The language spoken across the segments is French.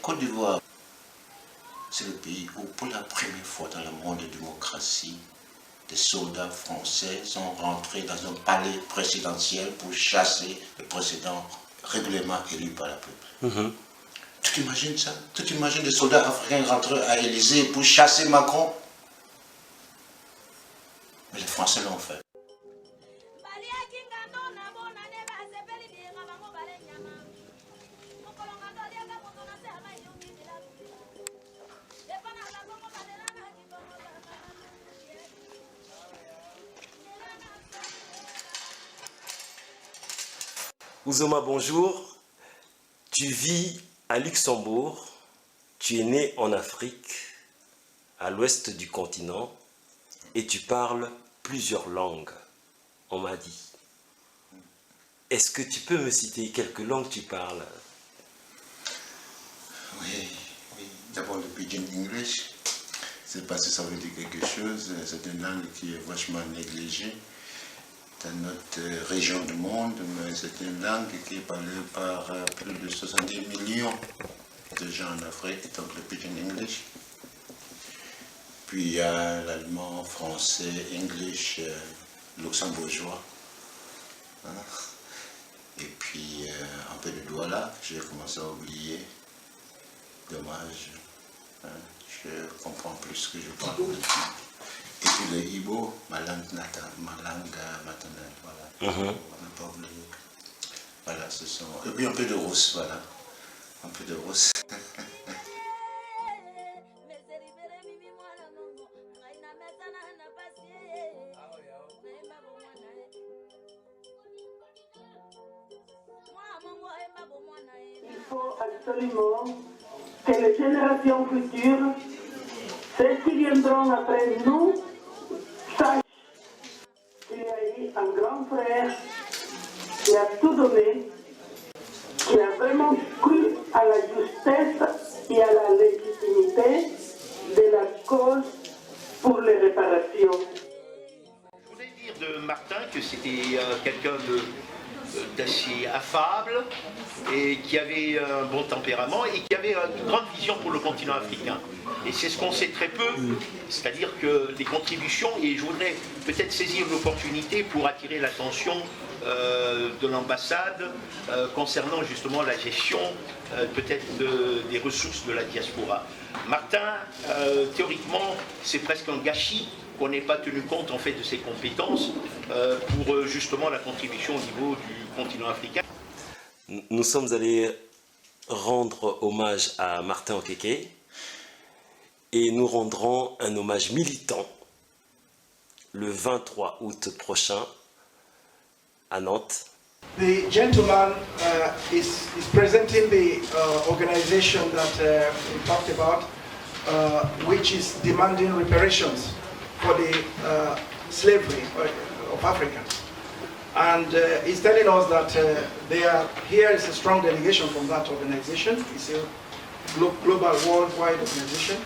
Côte d'Ivoire, c'est le pays où, pour la première fois dans le monde de démocratie, des soldats français sont rentrés dans un palais présidentiel pour chasser le président régulièrement élu par la peuple. Tu t'imagines ça? Tu t'imagines des soldats africains rentrer à l'Élysée pour chasser Macron? Mais les Français l'ont fait. Ouzoma, bonjour. Tu vis à Luxembourg. Tu es né en Afrique, à l'ouest du continent, et tu parles plusieurs langues, on m'a dit. Est-ce que tu peux me citer quelques langues que tu parles? Oui. D'abord le pidgin English. Je ne sais pas si ça veut dire quelque chose. C'est une langue qui est vachement négligée dans notre région du monde, mais c'est une langue qui est parlée par plus de 70 millions de gens en Afrique, donc le pidgin English. Puis il y a l'allemand, français, English, luxembourgeois. Hein? Et puis un peu de Douala, j'ai commencé à oublier. Dommage. Hein? Je comprends plus ce que je parle. Et puis le Ibo, ma langue maternelle, voilà. On n'a pas oublié. Voilà, ce sont... Et puis un peu de rousse, voilà. Un peu de rousse. Il faut absolument que les générations futures, celles qui viendront après nous, sachent qu'il y a eu un grand frère qui a tout donné, qui a vraiment cru à la justesse et à la légitimité de la cause pour les réparations. Je voulais dire de Martin que c'était quelqu'un d'assez affable et qui avait un bon tempérament et qui avait une grande vision pour le continent africain. Et c'est ce qu'on sait très peu, c'est-à-dire que les contributions, et je voudrais peut-être saisir l'opportunité pour attirer l'attention de l'ambassade concernant justement la gestion peut-être des ressources de la diaspora. Martin, théoriquement, c'est presque un gâchis qu'on n'ait pas tenu compte en fait de ses compétences pour justement la contribution au niveau du continent africain. Nous sommes allés rendre hommage à Martin Okeke et nous rendrons un hommage militant le 23 août prochain à Nantes. The gentleman is presenting the organization that we talked about, which is demanding reparations for the slavery of Africans. And he's telling us that here is a strong delegation from that organization. It's a global, worldwide organization.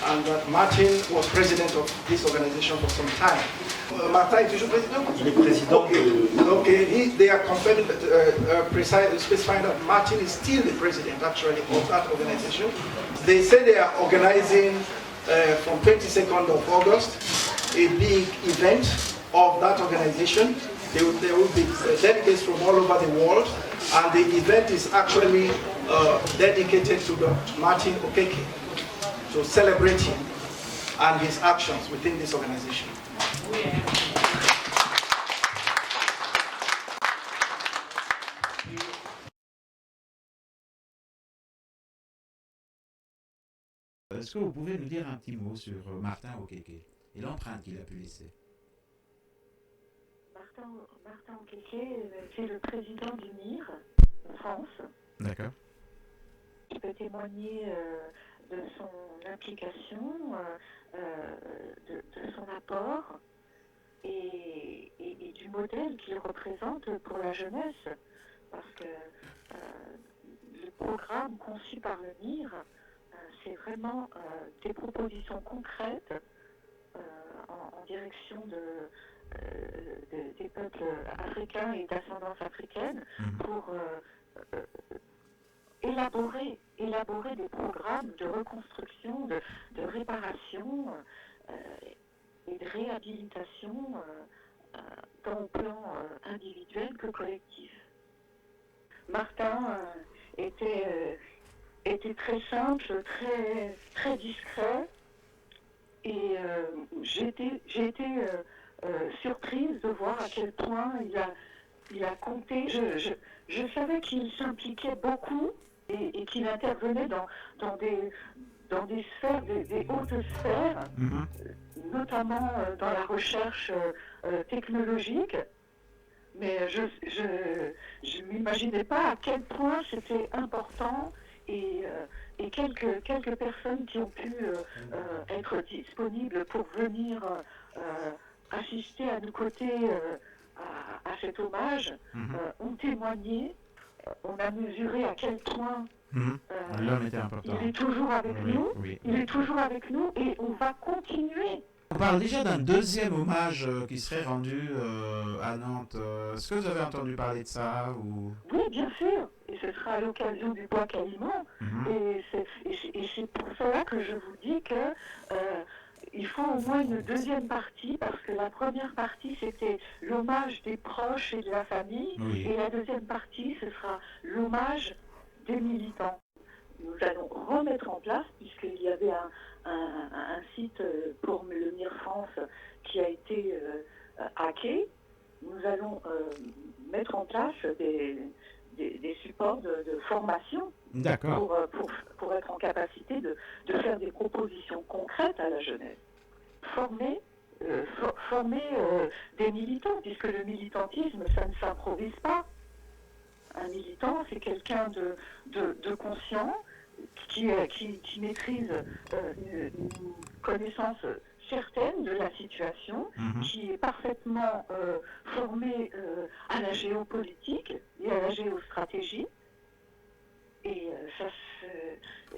And that Martin was president of this organization for some time. Martin est toujours président? Il est président Okay, they are confirming, specifying that Martin is still the president actually of that organization. They say they are organizing from 22nd of August a big event of that organization. There will be delegates from all over the world, and the event is actually dedicated to Dr. Martin Okeke, to celebrate him and his actions within this organization. Est-ce que vous pouvez nous dire un petit mot sur Martin Okeke et l'empreinte qu'il a pu laisser? Martin Okeke, c'est le président du MIR en France. D'accord. Il peut témoigner de son implication, de son apport et du modèle qu'il représente pour la jeunesse. Parce que le programme conçu par le MIR, c'est vraiment des propositions concrètes en direction des peuples africains et d'ascendance africaine pour élaborer élaborer des programmes de reconstruction, de réparation et de réhabilitation tant au plan individuel que collectif. Martin était très simple, très discret, et j'ai été surprise de voir à quel point il a compté. Je savais qu'il s'impliquait beaucoup et qu'il intervenait dans des sphères, des hautes sphères, notamment dans la recherche technologique. Mais je ne m'imaginais pas à quel point c'était important et quelques personnes qui ont pu être disponibles pour venir assister à nos côtés à cet hommage ont témoigné. On a mesuré à quel point l'homme était important. il est toujours avec nous. Oui. Il est toujours avec nous et on va continuer. On parle déjà d'un deuxième hommage qui serait rendu à Nantes. Est-ce que vous avez entendu parler de ça ou... Oui, bien sûr. Et ce sera à l'occasion du Bois Calimont. Et c'est pour cela que je vous dis que il faut au moins une deuxième partie, parce que la première partie, c'était l'hommage des proches et de la famille. Oui. Et la deuxième partie, ce sera l'hommage des militants. Nous allons remettre en place, puisqu'il y avait un site pour le MIR France qui a été hacké, nous allons mettre en place des supports de formation pour être en capacité de faire des propositions concrètes à la jeunesse. Former des militants, puisque le militantisme, ça ne s'improvise pas. Un militant, c'est quelqu'un de conscient, qui maîtrise une connaissance certaine de la situation, qui est parfaitement formé à la géopolitique et à la géostratégie. Et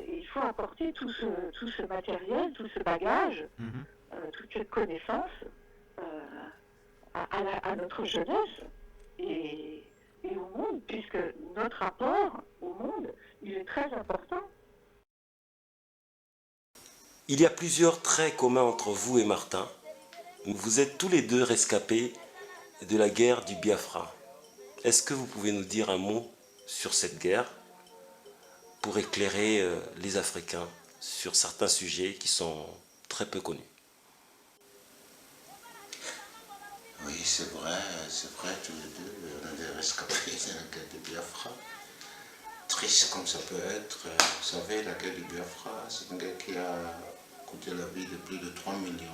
il faut apporter tout ce matériel, tout ce bagage, toute cette connaissance à notre jeunesse et au monde, puisque notre apport au monde, il est très important. Il y a plusieurs traits communs entre vous et Martin. Vous êtes tous les deux rescapés de la guerre du Biafra. Est-ce que vous pouvez nous dire un mot sur cette guerre pour éclairer les Africains sur certains sujets qui sont très peu connus? Oui, c'est vrai, tous les deux, on est des rescapés de la guerre du Biafra. Triste comme ça peut être, vous savez, la guerre du Biafra, c'est une guerre qui a coûté la vie de plus de 3 millions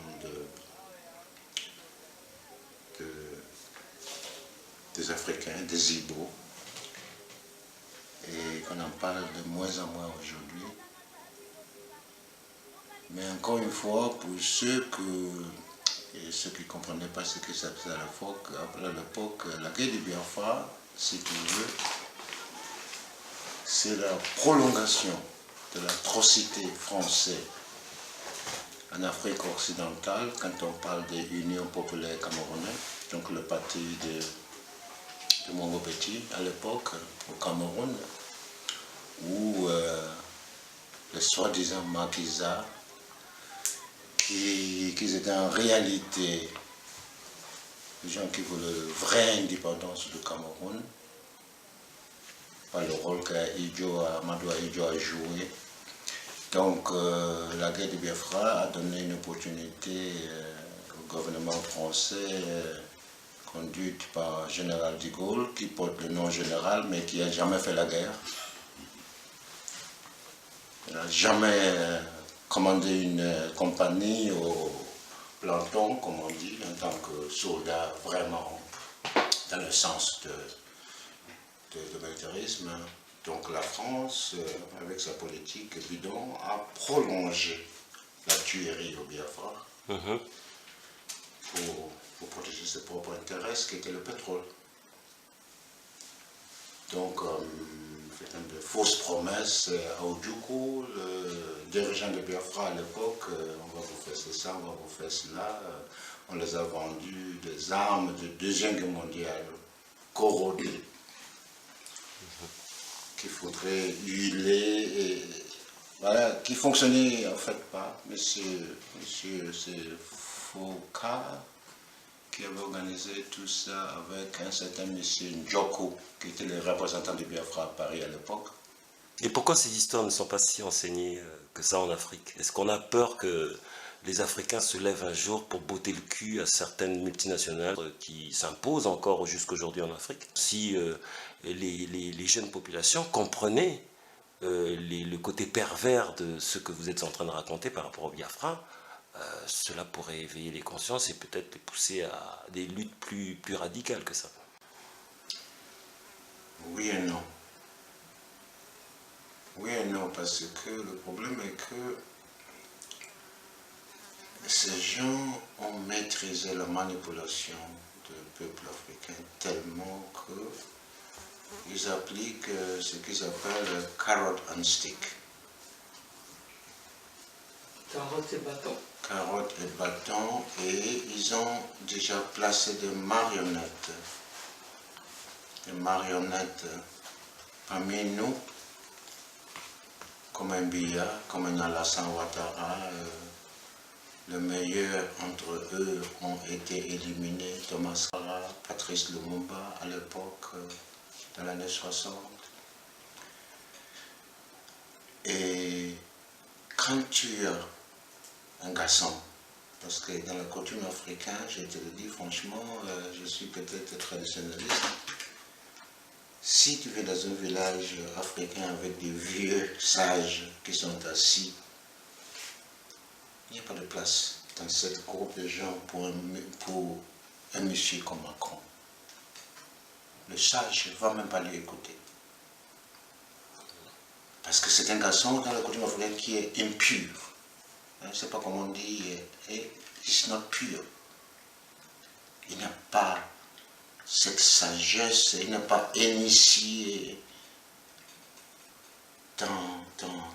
des Africains, des Ibo, et qu'on en parle de moins en moins aujourd'hui. Mais encore une fois, pour ceux qui ne comprenaient pas ce que ça faisait à l'époque, la guerre du Biafra, si tu veux, c'est la prolongation de l'atrocité française en Afrique occidentale, quand on parle de l'Union populaire camerounaise, donc le parti de Mongo Petit, à l'époque, au Cameroun, où les soi-disant maquisards, qui étaient en réalité les gens qui voulaient la vraie indépendance du Cameroun, par le rôle qu'Amadou Ahidjo a joué. Donc la guerre du Biafra a donné une opportunité au gouvernement français conduite par Général de Gaulle, qui porte le nom général, mais qui n'a jamais fait la guerre. Il n'a jamais commandé une compagnie au planton, comme on dit, en tant que soldat vraiment dans le sens de militarisme. Donc la France, avec sa politique bidon, a prolongé la tuerie au Biafra pour protéger ses propres intérêts, ce qui était le pétrole. Donc, fait de fausses promesses à Ojukwu, le dirigeant de Biafra à l'époque, on va vous faire ça, on va vous faire cela. On les a vendus des armes de Deuxième Guerre mondiale corrodées, qu'il faudrait huiler, et voilà, qui fonctionnait en fait pas. Monsieur Foucault, qui avait organisé tout ça avec un certain monsieur Njoko, qui était le représentant du Biafra à Paris à l'époque. Et pourquoi ces histoires ne sont pas si enseignées que ça en Afrique? Est-ce qu'on a peur que les Africains se lèvent un jour pour botter le cul à certaines multinationales qui s'imposent encore jusqu'aujourd'hui en Afrique? Si les jeunes populations comprenaient le côté pervers de ce que vous êtes en train de raconter par rapport au Biafra, cela pourrait éveiller les consciences et peut-être les pousser à des luttes plus radicales que ça. Oui et non. Oui et non, parce que le problème est que ces gens ont maîtrisé la manipulation du peuple africain tellement qu'ils appliquent ce qu'ils appellent carrot and stick. Carotte et bâton. Carotte et bâton, et ils ont déjà placé des marionnettes. Des marionnettes parmi nous, comme un Biya, comme un Alassane Ouattara. Le meilleur entre eux ont été éliminés, Thomas Sankara, Patrice Lumumba à l'époque, dans l'année 60. Et quand tu as un garçon, parce que dans la coutume africaine, je te le dis franchement, je suis peut-être traditionnaliste, si tu vas dans un village africain avec des vieux sages qui sont assis, il n'y a pas de place dans cette groupe de gens pour un monsieur comme Macron. Le sage ne va même pas lui écouter. Parce que c'est un garçon dans la coutume africaine qui est impur. Je ne sais pas comment on dit, it's not pure. Il n'a pas cette sagesse, il n'a pas initié dans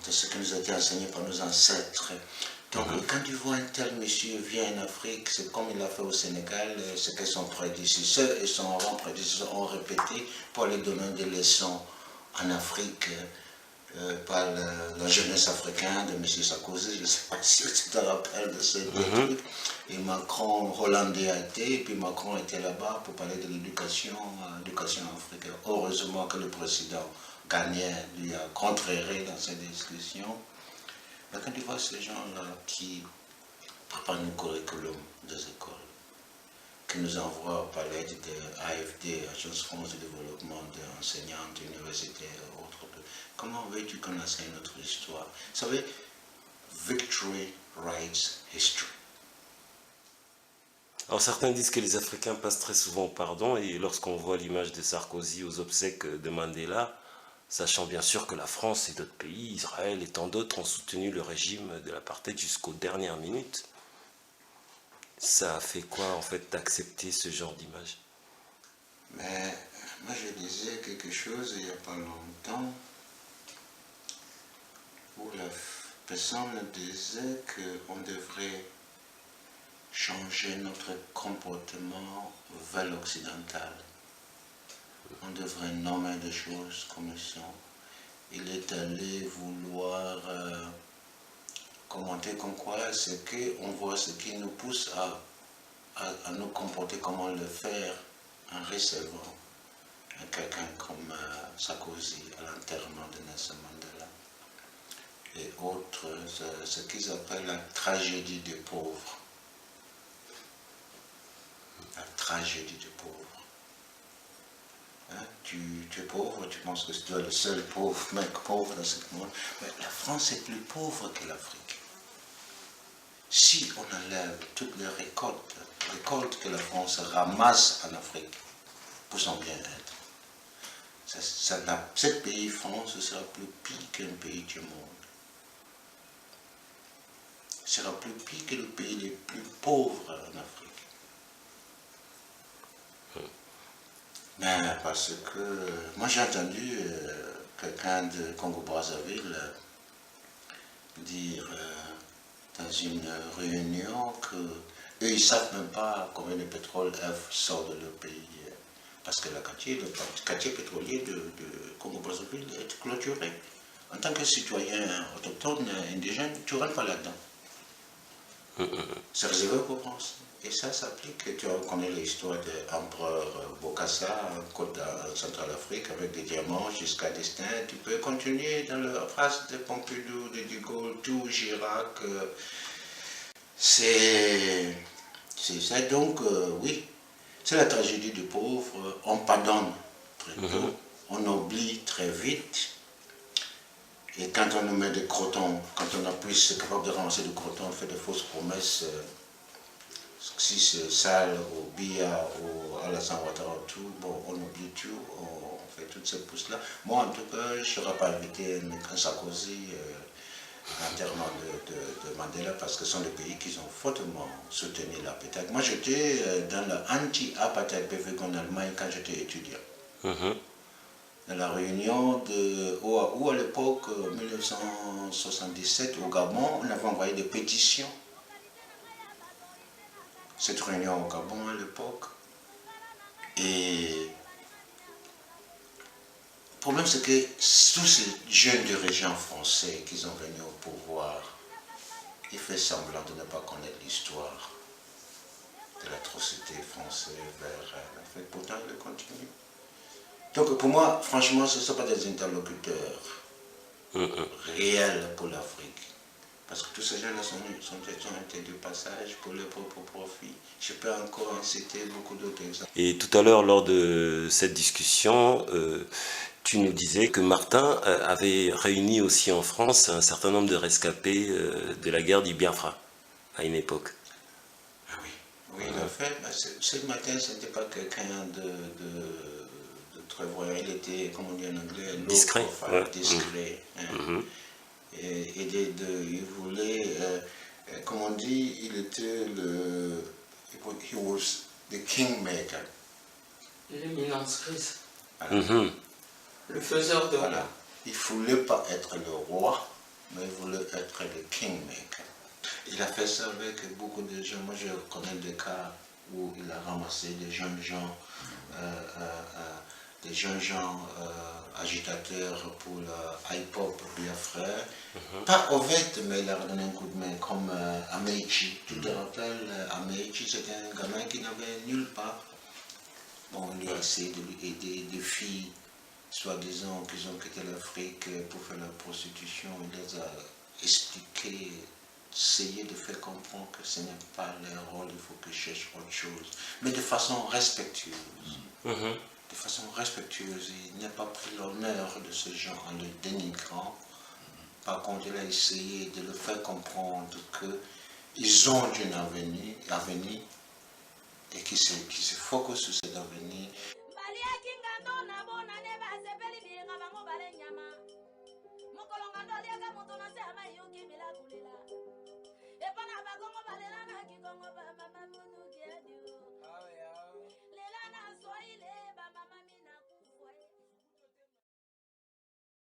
ce qui nous a été enseigné par nos ancêtres. Donc quand tu vois un tel monsieur vient en Afrique, c'est comme il l'a fait au Sénégal, ce que son prédécesseur et son avant-prédécesseur ont répété pour lui donner des leçons en Afrique par la jeunesse africaine de M. Sarkozy. Je ne sais pas si tu te rappelles de ce truc. Et Macron, Hollandais a été, et puis Macron était là-bas pour parler de l'éducation africaine. Heureusement que le président Ghanéen lui a contréré dans cette discussion. Mais quand tu vois ces gens-là qui préparent un curriculum des écoles, qui nous envoient par l'aide de l'AFD, Agence France de développement d'enseignantes, universitaires et autres, comment veux-tu qu'on enseigne notre histoire? Vous savez, victory writes history. Alors certains disent que les Africains passent très souvent au pardon, et lorsqu'on voit l'image de Sarkozy aux obsèques de Mandela, sachant bien sûr que la France et d'autres pays, Israël et tant d'autres, ont soutenu le régime de l'apartheid jusqu'aux dernières minutes. Ça a fait quoi en fait d'accepter ce genre d'image? Mais moi je disais quelque chose il n'y a pas longtemps où la personne disait qu'on devrait changer notre comportement vers l'occidental. On devrait nommer des choses comme elles sont. Il est allé vouloir commenter comme quoi c'est qu'on voit ce qui nous pousse à nous comporter, comment le faire en recevant quelqu'un comme Sarkozy à l'enterrement de Nelson Mandela. Et autres, ce qu'ils appellent la tragédie des pauvres. La tragédie des pauvres. Hein, tu es pauvre, tu penses que tu es le seul pauvre mec pauvre dans ce monde. Mais la France est plus pauvre que l'Afrique. Si on enlève toutes les récoltes que la France ramasse en Afrique pour son bien-être, ce pays France sera plus pire qu'un pays du monde. Sera plus pire que le pays les plus pauvres en Afrique. Mais parce que moi j'ai entendu quelqu'un de Congo-Brazzaville dire dans une réunion que eux ils ne savent même pas combien de pétrole F sort de leur pays. Parce que le quartier pétrolier de Congo-Brazzaville est clôturé. En tant que citoyen autochtone, indigène, tu ne rentres pas là-dedans. C'est réservé pour France. Et ça s'applique, tu connais l'histoire de l'empereur Bokassa en Côte Centrale-Afrique avec des diamants jusqu'à destin. Tu peux continuer dans la phrase de Pompidou, de De Gaulle, tout Chirac. C'est ça, donc oui, c'est la tragédie du pauvre. On pardonne très tôt, on oublie très vite. Et quand on nous met des crotons, quand on a plus capable de ramasser du croton, on fait de fausses promesses. Si c'est sale, au billard, ou à la Ouattara, tout, bon, on oublie tout, on fait toutes ces pousses-là. Moi, en tout cas, je ne serais pas invité à Sarkozy, l'enterrement de Mandela, parce que ce sont des pays qui ont fortement soutenu l'apartheid. Moi, j'étais dans l'anti-apartheid BVG en Allemagne quand j'étais étudiant. Dans la réunion de OAU à l'époque, 1977, au Gabon, on avait envoyé des pétitions. Cette réunion au Gabon à l'époque. Et le problème, c'est que tous ces jeunes dirigeants français qui sont venus au pouvoir, ils font semblant de ne pas connaître l'histoire de l'atrocité française vers la fête. Pourtant, ils continuent. Donc pour moi, franchement, ce ne sont pas des interlocuteurs réels pour l'Afrique. Parce que tous ces gens-là sont été de passage pour leur propre profit. Je peux encore en citer beaucoup d'autres exemples. Et tout à l'heure, lors de cette discussion, tu nous disais que Martin avait réuni aussi en France un certain nombre de rescapés de la guerre du Biafra, à une époque. Ah oui, oui, il a fait. Ce matin, ce n'était pas quelqu'un de très voyant. Il était, comme on dit en anglais, discret. Discret. Hein. Et il voulait, comme on dit, il était he was the kingmaker. L'éminence grise. Voilà. Le faiseur de Voilà. Il ne voulait pas être le roi, mais il voulait être le kingmaker. Il a fait ça avec beaucoup de gens. Moi, je connais des cas où il a ramassé des jeunes gens, agitateurs pour le hip-hop biafra. Pas Ovette, mais il a donné un coup de main, comme Amechi. Tu te rappelles, Amechi, c'était un gamin qui n'avait nulle part. Bon, il a essayé de lui aider, des filles, soi-disant, qui ont quitté l'Afrique pour faire la prostitution. Il les a expliqué, essayé de faire comprendre que ce n'est pas leur rôle, il faut qu'ils cherchent autre chose. Mais de façon respectueuse. De façon respectueuse, il n'a pas pris l'honneur de ces gens en le dénigrant. Par contre, il a essayé de le faire comprendre qu'ils ont un avenir et qu'ils se focusent sur cet avenir.